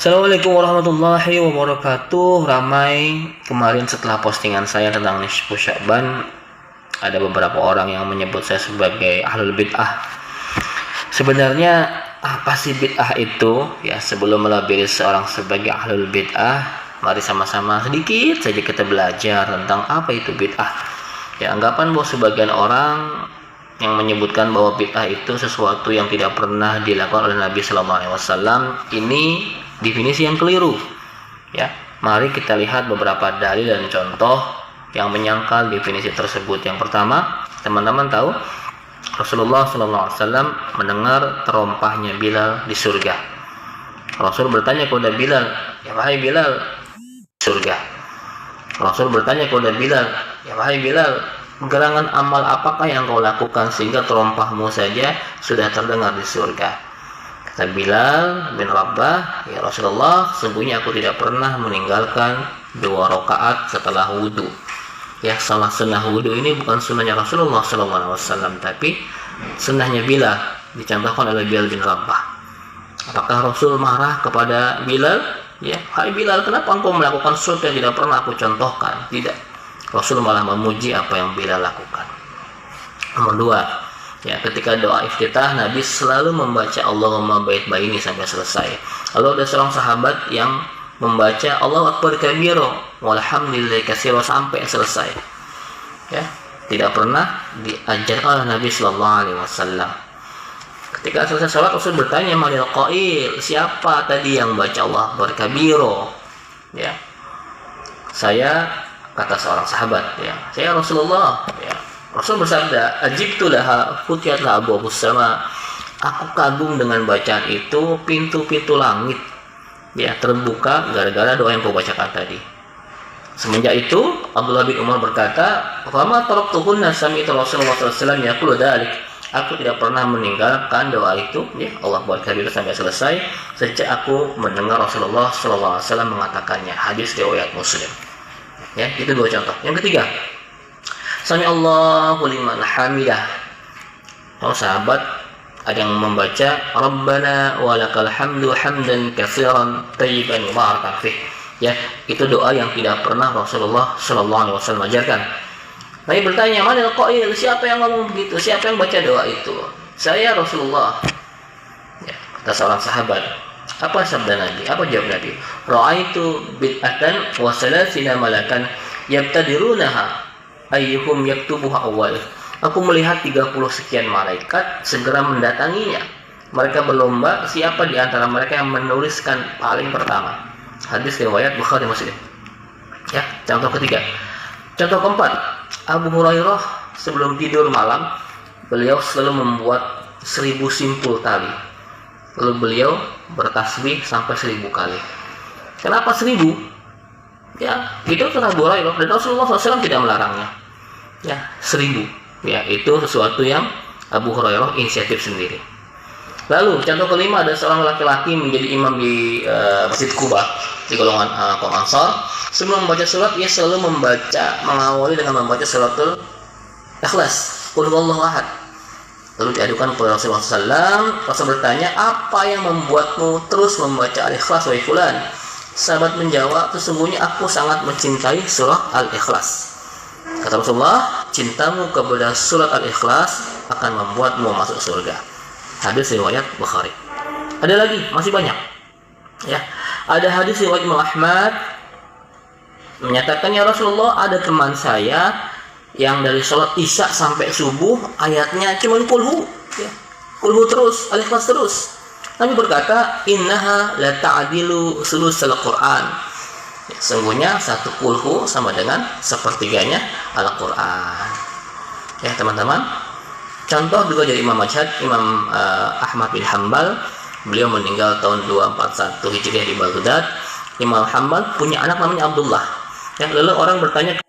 Assalamualaikum warahmatullahi wabarakatuh. Ramai kemarin setelah postingan saya tentang Nisfu Sya'ban, ada beberapa orang yang menyebut saya sebagai ahlul bid'ah. Sebenarnya apa sih bid'ah itu? Ya, sebelum melabeli seorang sebagai ahlul bid'ah, mari sama-sama sedikit saja kita belajar tentang apa itu bid'ah. Ya, anggapan bahwa sebagian orang yang menyebutkan bahwa bid'ah itu sesuatu yang tidak pernah dilakukan oleh Nabi Sallallahu Alaihi Wasallam, ini definisi yang keliru. Ya, mari kita lihat beberapa dalil dan contoh yang menyangkal definisi tersebut. Yang pertama, teman-teman tahu Rasulullah Sallallahu Alaihi Wasallam mendengar terompahnya Bilal di surga. Rasul bertanya kepada Bilal, ya wahai Bilal, surga. Rasul bertanya kepada Bilal, ya wahai Bilal, gerangan amal apakah yang kau lakukan sehingga terompahmu saja sudah terdengar di surga? Kata Bilal bin Rabah, ya Rasulullah, sesungguhnya aku tidak pernah meninggalkan 2 rakaat setelah wudhu. Ya, salah sunnah wudhu ini bukan sunnahnya Rasulullah SAW, tapi sunnahnya Bilal, dicontohkan oleh Bilal bin Rabah. Apakah Rasul marah kepada Bilal? Ya, hai Bilal, kenapa engkau melakukan sesuatu yang tidak pernah aku contohkan? Tidak. Rasul malah memuji apa yang Bilal lakukan. Nomor 2, ya, ketika doa iftitah Nabi selalu membaca Allahumma bait baini sampai selesai. Lalu ada seorang sahabat yang membaca Allahu akbar kabira walhamdulillahi katsira sampai selesai. Ya, tidak pernah diajarkan oleh Nabi sallallahu alaihi wasallam. Ketika selesai salat Rasul bertanya, "Manil qail?" Siapa tadi yang baca Allah akbar kabira? Ya. Saya, kata seorang sahabat, ya, saya Rasulullah. Ya. Rasul bersabda, "Ajibtu laha futiyatlah abwabus sama." Aku kagum dengan bacaan itu, pintu-pintu langit ya terbuka gara-gara doa yang kau bacakan tadi. Semenjak itu Abdullah bin Umar berkata, "Fama taraktuhunna sami'tu Rasulullah sallallahu alaihi wasallam yaqulu dzalik." Aku tidak pernah meninggalkan doa itu, ya, Allah buat kabir sampai selesai sejak aku mendengar Rasulullah sallallahu alaihi wasallam mengatakannya. Hadis riwayat Muslim. Ya, itu 2 contoh. Yang ketiga, Sami Allahu liman hamidah. Kalau sahabat ada yang membaca Rabbana walakal hamdu hamdan katsiran thayyiban mubarakan fih. Ya, itu doa yang tidak pernah Rasulullah sallallahu alaihi wasallam ajarkan. Nabi bertanya, "Manil qail?" Siapa yang ngomong begitu? Siapa yang baca doa itu? Saya Rasulullah. Ya, kata seorang sahabat. Apa sabda Nabi? Apa jawab Nabi? Ra'aitu bid'atan wa salasina malakan yabtadirunaha ayyuhum yaktubuha awal. Aku melihat 30 sekian malaikat segera mendatanginya. Mereka berlomba siapa di antara mereka yang menuliskan paling pertama. Hadis riwayat Bukhari Muslim. Ya, contoh ketiga. Contoh keempat, Abu Hurairah sebelum tidur malam, beliau selalu membuat 1000 simpul tali. Lalu beliau bertasbih sampai 1000 kali. Kenapa 1000? Ya, itu kata Abu Hurairah dan Rasulullah SAW tidak melarangnya. Ya, 1000. Ya, itu sesuatu yang Abu Hurairah inisiatif sendiri. Lalu contoh kelima, ada seorang laki-laki menjadi imam di Masjid Quba di golongan kaum Ansar. Sebelum membaca surat, ia selalu mengawali dengan membaca suratul Ikhlas, Qul huwallahu ahad. Lalu diadukan kepada Rasulullah SAW. Rasul bertanya, "Apa yang membuatmu terus membaca Al-Ikhlas, wahai fulan?" Sahabat menjawab, "Sesungguhnya aku sangat mencintai surah Al-Ikhlas." Kata Rasulullah, "Cintamu kepada surat Al-Ikhlas akan membuatmu masuk surga." Hadis riwayat Bukhari. Ada lagi, masih banyak. Ya, ada hadis riwayat Imam Ahmad menyatakan, "Ya Rasulullah, ada teman saya yang dari sholat isya sampai subuh ayatnya cuma kulhu, ya, kulhu terus, Al-Ikhlas terus." Nabi berkata, "Innaha la ta'dilu sulusal Quran." Ya, sungguhnya 1 kulhu sama dengan 1/3 Al-Quran. Ya teman-teman, contoh juga dari Imam Majhad, Imam Ahmad bin Hanbal. Beliau meninggal tahun 241 Hijriah di Baghdad. Imam Hanbal punya anak namanya Abdullah. Ya, lalu orang bertanya,